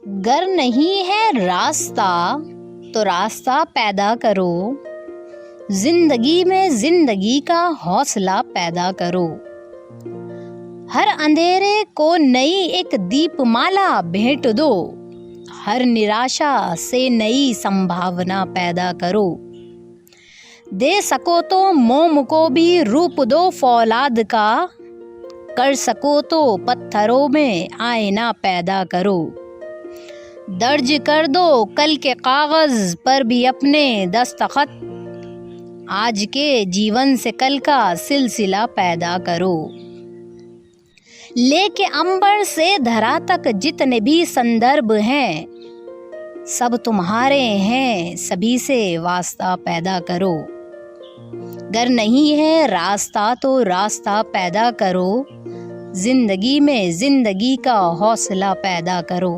गर नहीं है रास्ता तो रास्ता पैदा करो, जिंदगी में जिंदगी का हौसला पैदा करो। हर अंधेरे को नई एक दीपमाला भेंट दो, हर निराशा से नई संभावना पैदा करो। दे सको तो मोम को भी रूप दो फौलाद का, कर सको तो पत्थरों में आईना पैदा करो। दर्ज कर दो कल के कागज पर भी अपने दस्तखत, आज के जीवन से कल का सिलसिला पैदा करो। लेके अंबर से धरा तक जितने भी संदर्भ हैं, सब तुम्हारे हैं, सभी से वास्ता पैदा करो। गर नहीं है रास्ता तो रास्ता पैदा करो, जिंदगी में जिंदगी का हौसला पैदा करो।